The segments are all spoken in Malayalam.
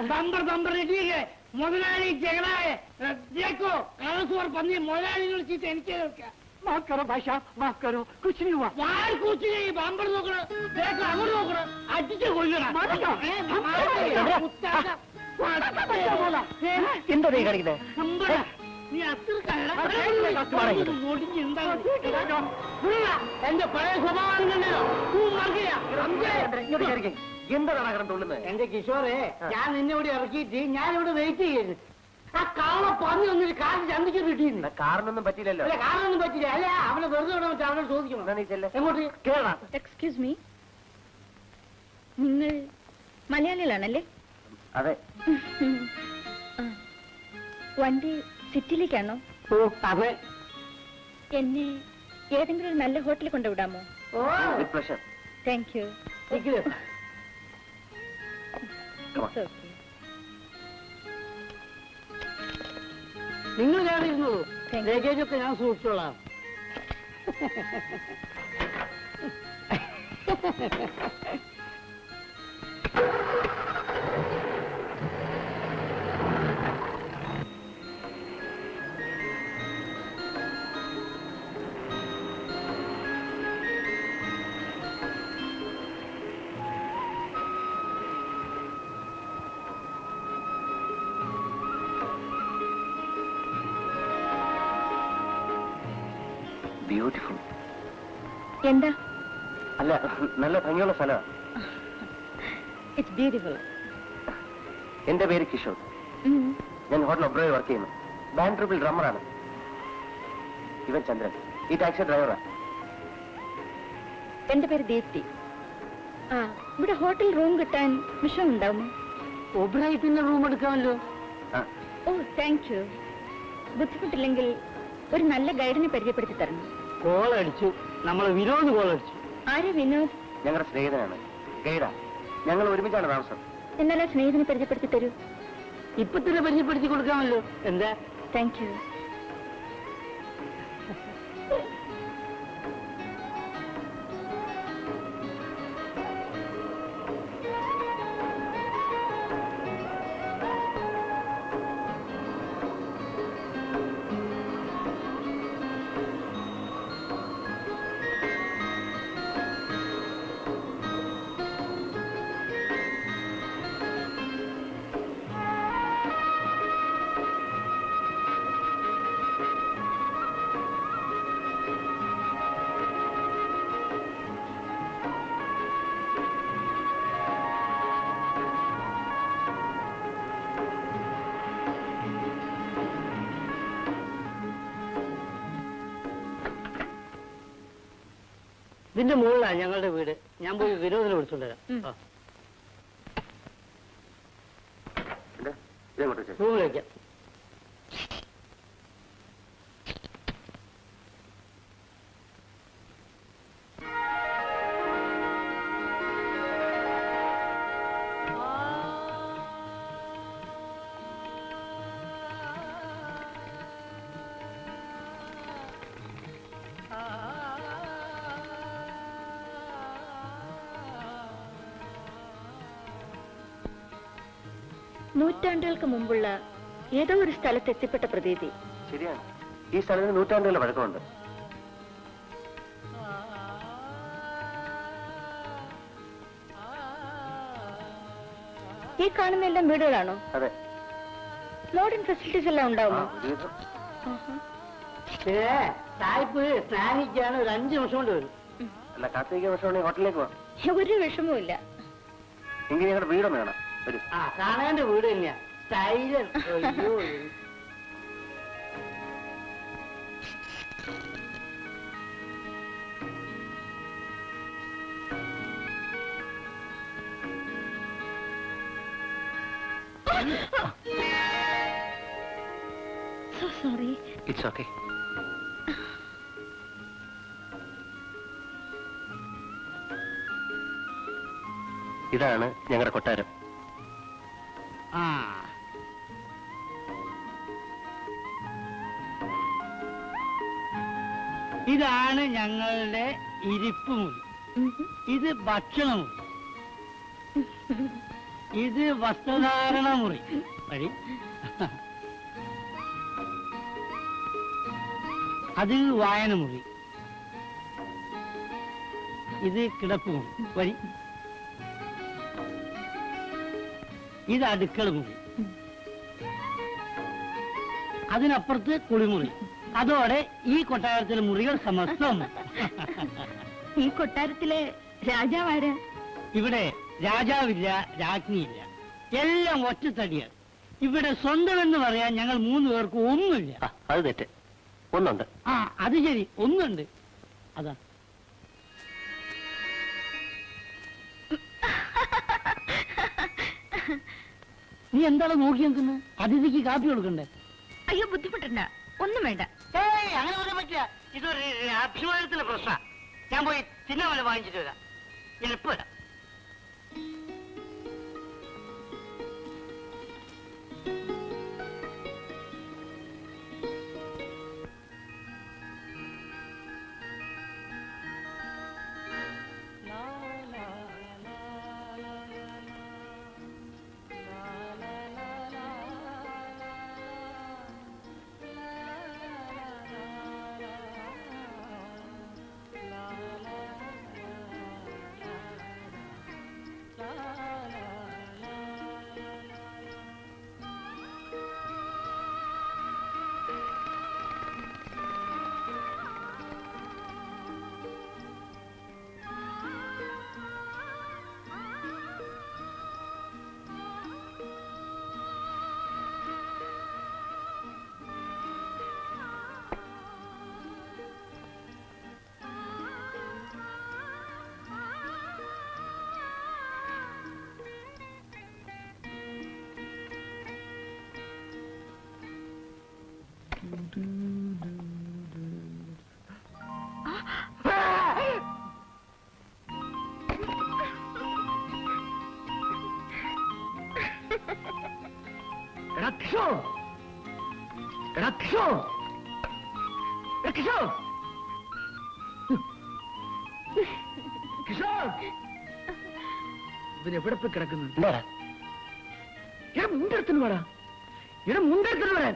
बम्बर बम्बर रेडी है मुदलाली झगड़ा है देखो कागज और बंदी मुदलाली ने चीज इनके क्या माफ करो भाई साहब माफ करो कुछ नहीं हुआ यार कुछ नहीं बम्बर लोग देखो अगर लोग आज से कोई ना बोला എന്തോ നീ കളിക്കുന്നത് നീ അത്ര എന്റെ പഴയ സ്വഭാവം എന്താണ് കടം തുള്ളുന്നത്? എന്റെ കിഷോറെ ഞാൻ നിന്നെ ഇവിടെ ഇറക്കിയിട്ട് ഞാനിവിടെ വെയിറ്റ് ചെയ്യുന്നു ആ കാള പന്നി ഒന്നൊരു കാറിന് ചന്തിക്ക് കിട്ടിയിരുന്നു കാറിനൊന്നും പറ്റില്ലല്ലോ അല്ല കാറിനൊന്നും പറ്റില്ല അല്ല അവനെ വെറുതെ വിടാൻ വെച്ചാൽ അവനോട് ചോദിക്കണം എങ്ങോട്ട് കേരളം എക്സ്ക്യൂസ് മീ നിങ്ങൾ മലയാളികളാണല്ലേ അതെ വണ്ടി സിറ്റിയിലേക്കാണോ ഓ അതെ എന്നെ ഏതെങ്കിലും ഒരു നല്ല ഹോട്ടലിൽ കൊണ്ടുവിടാമോ ഓ താങ്ക് യു നിങ്ങൾ ഞാൻ ഇരുന്നോളൂ ലഗേജ് ഒക്കെ ഞാൻ സൂക്ഷിച്ചോളാം ബ്യൂട്ടിഫുൾ എന്താ അല്ല നല്ല ഭംഗിയുള്ള സ്ഥലമാണ് ഇറ്റ്സ് ബ്യൂട്ടിഫുൾ എന്റെ പേര് കിഷോർ ഞാൻ ഹോട്ടൽ ഒബ്രോയിൽ വർക്ക് ചെയ്യുന്നു ബാൻഡ് ട്രിപ്പിൾ ഡ്രമ്മറാണ് ഇവൻ ചന്ദ്രൻ ഈ ടാക്സി ഡ്രൈവറാണ് എന്റെ പേര് ദീപ്തി ആ ഇവിടെ ഹോട്ടൽ റൂം കിട്ടാൻ വിഷയം ഉണ്ടാവുമോ ഒബ്രായിട്ടിന്റെ റൂം എടുക്കാമല്ലോ ഓ താങ്ക് യു ബുദ്ധിമുട്ടില്ലെങ്കിൽ ഒരു നല്ല ഗൈഡിനെ പരിചയപ്പെടുത്തി തരണം കോളടിച്ചു നമ്മളെ വിനോദ് കോളടിച്ചു ആരെ വിനോദ് ഞങ്ങളുടെ സ്നേഹിതനാണ് ഗൈഡാ ഞങ്ങൾ ഒരുമിച്ചാണ് താമസം എന്നാലും സ്നേഹിതനെ പരിചയപ്പെടുത്തി തരൂ ഇപ്പൊ തന്നെ പരിചയപ്പെടുത്തി കൊടുക്കാമല്ലോ എന്താ താങ്ക് യു ഇതിന്റെ മുകളിലാണ് ഞങ്ങളുടെ വീട് ഞാൻ പോയി വിനോദിനെ വിളിച്ചോണ്ടുവരാം റൂമിലേക്കാം നൂറ്റാണ്ടുകൾക്ക് മുമ്പുള്ള ഏതോ ഒരു സ്ഥലത്ത് എത്തിപ്പെട്ട പ്രതീതി ശരിയാണ് ഈ സ്ഥലത്തിന് നൂറ്റാണ്ടുകളുടെ പഴക്കമുണ്ട് ഈ കാണുന്ന എല്ലാം വീടുകളാണോ അതെ മോഡേൺ ഫെസിലിറ്റീസ് എല്ലാം ഉണ്ടാവുമോ സായിപ്പ് സ്നാനിക്കാണ് ഒരു 5 നിമിഷം കൊണ്ട് വരും അല്ല കാർത്തിക വിഷമം ഹോട്ടലിലേക്ക് പോവാം ഒരു വിഷമവും ഇല്ല എങ്കിൽ ഞങ്ങളുടെ വീടൊന്ന് കാണാം വരും ആ കാണേണ്ട വീട് തന്നെയാ സ്റ്റൈലൻ അയ്യോ So sorry. It's okay. ഇതാണ് ഞങ്ങളുടെ കൊട്ടാരം ഇതാണ് ഞങ്ങളുടെ ഇരിപ്പ് മുറി. ഇത് ഭക്ഷണമുറി. ഇത് വസ്ത്രധാരണ മുറി. വഴി അത് വായനമുറി. ഇത് കിടപ്പുമുറി. വഴി ഇത് അടുക്കള മുറി. അതിനപ്പുറത്ത് കുളിമുറി. അതോടെ ഈ കൊട്ടാരത്തിലെ മുറികൾ സമസ്തം. ഈ കൊട്ടാരത്തിലെ രാജാവാരാ? ഇവിടെ രാജാവില്ല, രാജ്ഞിയില്ല, എല്ലാം ഒറ്റത്തടിയാണ്. ഇവിടെ സ്വന്തം എന്ന് പറയാൻ ഞങ്ങൾ 3 പേർക്ക് ഒന്നുമില്ല. അത് തെറ്റ്, ഒന്നുണ്ട്. ആ അത് ശരി, ഒന്നുണ്ട്. അതാ നീ എന്താണ് നോക്കി നിൽക്കുന്നത്? അതിഥിക്ക് കാപ്പി കൊടുക്കണ്ടേ? അയ്യോ, ബുദ്ധിമുട്ടണ്ട, ഒന്നും വേണ്ട. ഏയ്, അങ്ങനെ പറയാൻ പറ്റില്ല. ഇതൊരു അഭിമാനത്തിന്റെ പ്രശ്ന. ഞാൻ പോയി തിന്നമല വാങ്ങിച്ചിട്ട് വരാം. ഞാൻ ഇപ്പൊ വരാം. ഇവനെവിടെ പോയി കിടക്കുന്നു? മുണ്ടെടുത്തു വേടാ, ഇവിടെ മുണ്ടെടുത്തു വരാൻ.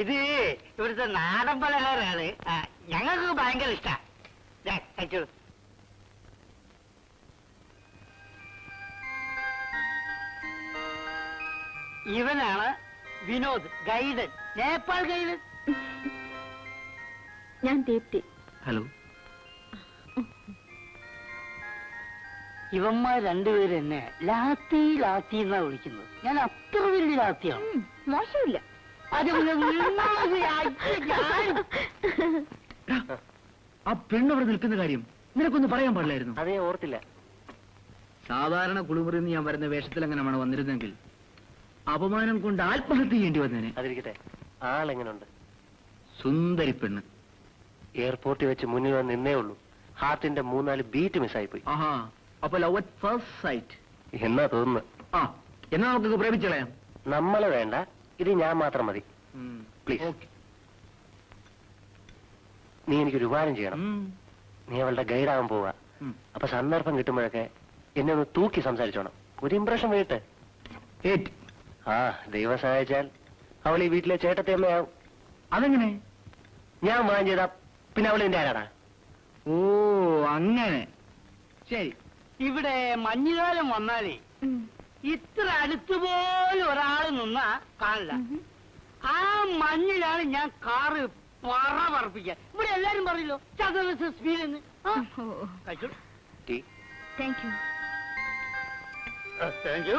ഇത് ഇവിടുത്തെ നാടൻ പലഹാരമാണ്. ഞങ്ങൾക്ക് ഭയങ്കര ഇഷ്ടമാണ്. ഇവനാണ് വിനോദ്, ഗൈഡ്, നേപ്പാൾ ഗൈഡ്. ഞാൻ ദീപ്തി. ഹലോ. ഇവന്മാർ 2 പേര് എന്നെ ലാത്തി ലാത്തി എന്നാ വിളിക്കുന്നത്. ഞാൻ അത്ര വലിയ ലാത്തിയാണ്. മോശമില്ല. ആ പെണ്ണവിടെ നിൽക്കുന്ന കാര്യം നിനക്കൊന്ന് പറയാൻ പാടില്ലായിരുന്നു? അതേ ഓർത്തില്ല. സാധാരണ കുളിമുറിന്ന് ഞാൻ വരുന്ന വേഷത്തിൽ എങ്ങനെയാണ് വന്നിരുന്നെങ്കിൽ അപമാനം കൊണ്ട് ആത്മഹത്യ ചെയ്യേണ്ടി വന്നേനെ. അതിരിക്കട്ടെ, ആളെങ്ങനുണ്ട്? സുന്ദരി പെണ്ണ്. എയർപോർട്ടിൽ വെച്ച് മുന്നിൽ വന്ന് നിന്നേ ഉള്ളൂ. ഹാർട്ടിന്റെ 3-4 ബീറ്റ് മിസ്സായി പോയി. ആഹാ, അപ്പൊ ലവ് അറ്റ് ഫസ്റ്റ് സൈറ്റ് എന്നാ തോന്നുന്നു. ആ, എന്നാ നമുക്ക് പ്രേമിച്ചളയാം. നമ്മളെ വേണ്ട, ഇത് ഞാൻ മാത്രം മതി. പ്ലീസ്. നീ എനിക്കൊരു ഉപകാരം ചെയ്യണം. നീ അവളുടെ ഗൈഡാകാൻ പോവാ. അപ്പൊ സന്ദർഭം കിട്ടുമ്പോഴൊക്കെ എന്നെ ഒന്ന് തൂക്കി സംസാരിച്ചോണം. ഒരു ഇംപ്രഷൻ വീട്ട്. ആ, ദൈവം സഹായിച്ചാൽ അവൾ ഈ വീട്ടിലെ ചേട്ടത്തെ അമ്മയാവും. അതെങ്ങനെ? ഞാൻ വാങ്ങി ചെയ്താ പിന്നെ അവൾ എന്റെ ആരാടാ? ഓ, അങ്ങനെ. ശരി. ഇവിടെ മഞ്ഞുകാലം വന്നാലേ ഇത്ര അടുത്തുപോലെ ഒരാൾ നിന്നാ കാണില്ല. ആ മഞ്ഞിലാണ് ഞാൻ കാറ് പറപ്പിക്കാൻ. ഇവിടെ എല്ലാരും പറയല്ലോ speed. Thank you. Thank you.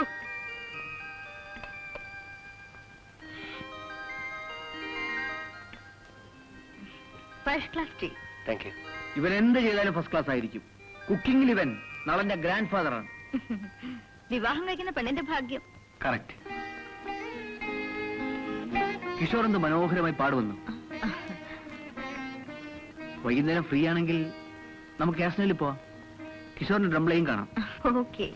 First class tea. Thank you. ഇവൻ എന്ത് ചെയ്താലും ഫസ്റ്റ് ക്ലാസ് ആയിരിക്കും. കുക്കിംഗിൽ ഇവൻ നളന്റെ ഗ്രാൻഡ് ഫാദറാണ്. വിവാഹം കഴിക്കുന്ന പെണ്ണിന്റെ ഭാഗ്യം. കറക്റ്റ്. കിഷോർ എന്ത് മനോഹരമായി പാടുവന്നു. വൈകുന്നേരം ഫ്രീ ആണെങ്കിൽ നമുക്ക് കാസ്നയിൽ പോവാം. കിഷോറിന്റെ ഡ്രംപ്ലേയും കാണാം. ഓക്കെ.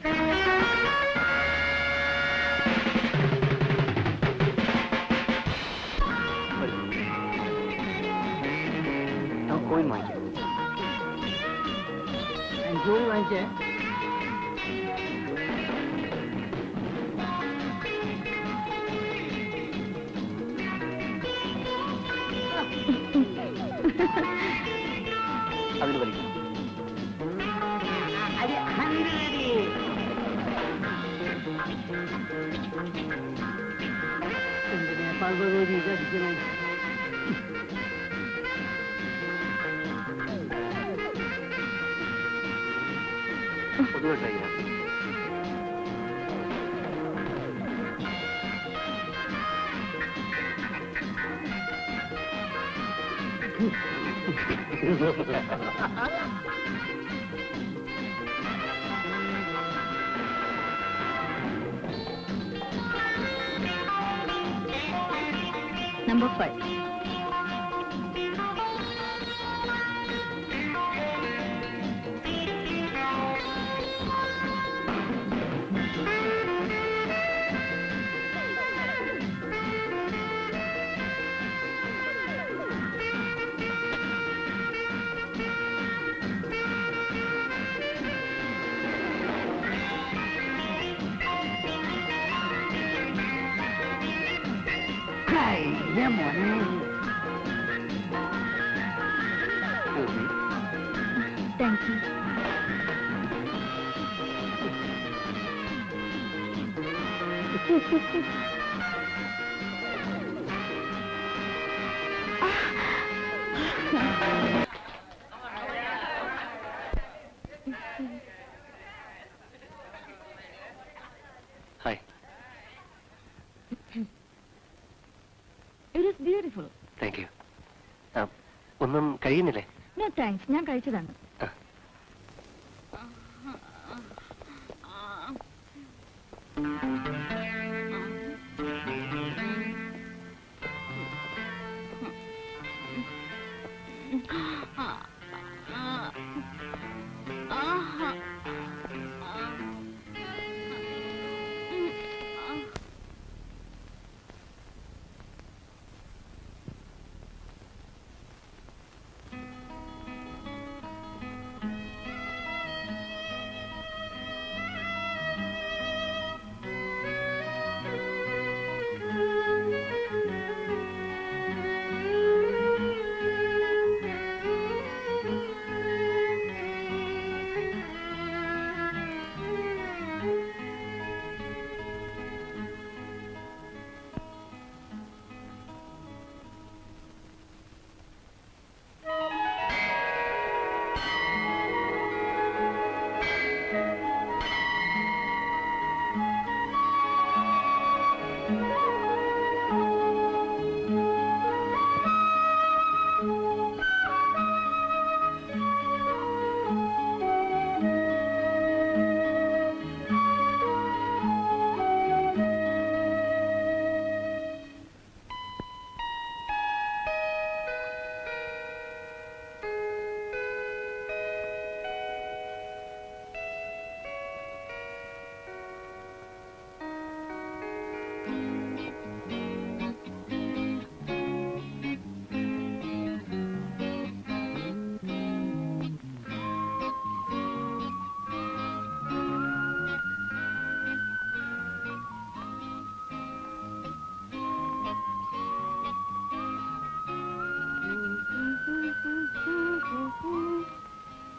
കോയിൻ വാങ്ങിക്കാം. ജോലി വാങ്ങിച്ചേ. അതിൽ വലിക്കാം. പാർവതി അടിക്കണേ. പൊതുവെ ട്രൈ ചെയ്യാം. Number 5. Thank you. Hi. It is beautiful. Thank you. ഒന്നും കഴിയുന്നില്ലേ? No thanks. ഞാൻ കഴിച്ചതാണ്.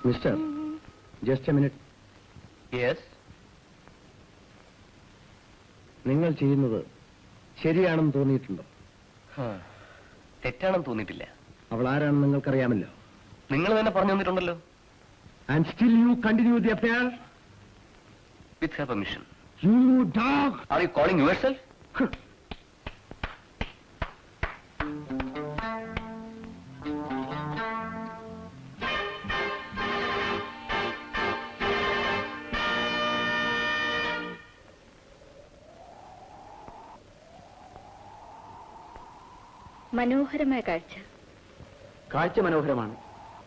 Mister, just a minute. Yes. നിങ്ങൾ ചെയ്യുന്നത് ശരിയാണെന്ന് തോന്നിയിട്ടുണ്ടോ? തെറ്റാണെന്ന് തോന്നിയിട്ടില്ല. അവൾ ആരാണെന്ന് നിങ്ങൾക്കറിയാമല്ലോ. നിങ്ങൾ തന്നെ പറഞ്ഞു തന്നിട്ടുണ്ടല്ലോ. And still you continue the affair with her permission. You dog. Are you calling yourself? മനോഹരമായ കാഴ്ച. കാഴ്ച മനോഹരമാണ്,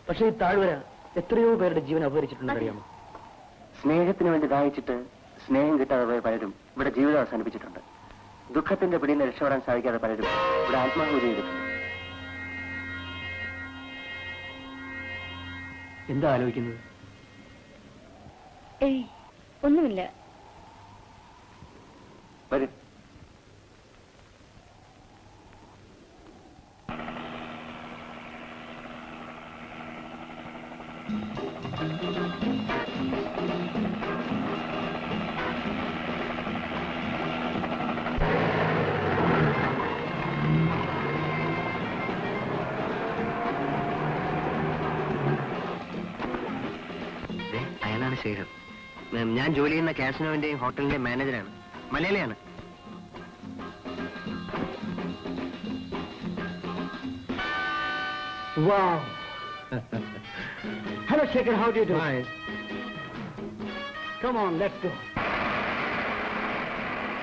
പക്ഷേ ഈ താഴ്വര എത്രയോ പേരുടെ ജീവൻ അപഹരിച്ചിട്ടുണ്ടെന്ന് അറിയാമോ? സ്നേഹത്തിന് വേണ്ടി ദാഹിച്ചിട്ട് സ്നേഹം കിട്ടാതെ പോയ പലരും ഇവിടെ ജീവിതം അവസാനിപ്പിച്ചിട്ടുണ്ട്. ദുഃഖത്തിന്റെ പിടിയിൽ നിന്ന് രക്ഷപ്പെടാൻ സാധിക്കാതെ പലരും ഇവിടെ ആത്മാഹുതി ചെയ്തിട്ടുണ്ട്. എന്താ ആലോചിക്കുന്നത്? ഏയ്, ഒന്നുമില്ല. വരും. അയാളാണ് ശേഖർ. ഞാൻ ജോലി ചെയ്യുന്ന കാസിനോവിന്റെയും ഹോട്ടലിന്റെയും മാനേജറാണ്. മലയാളിയാണ്. Wow. Hello, Shekhar. How do you do? Hi. Come on, let's go.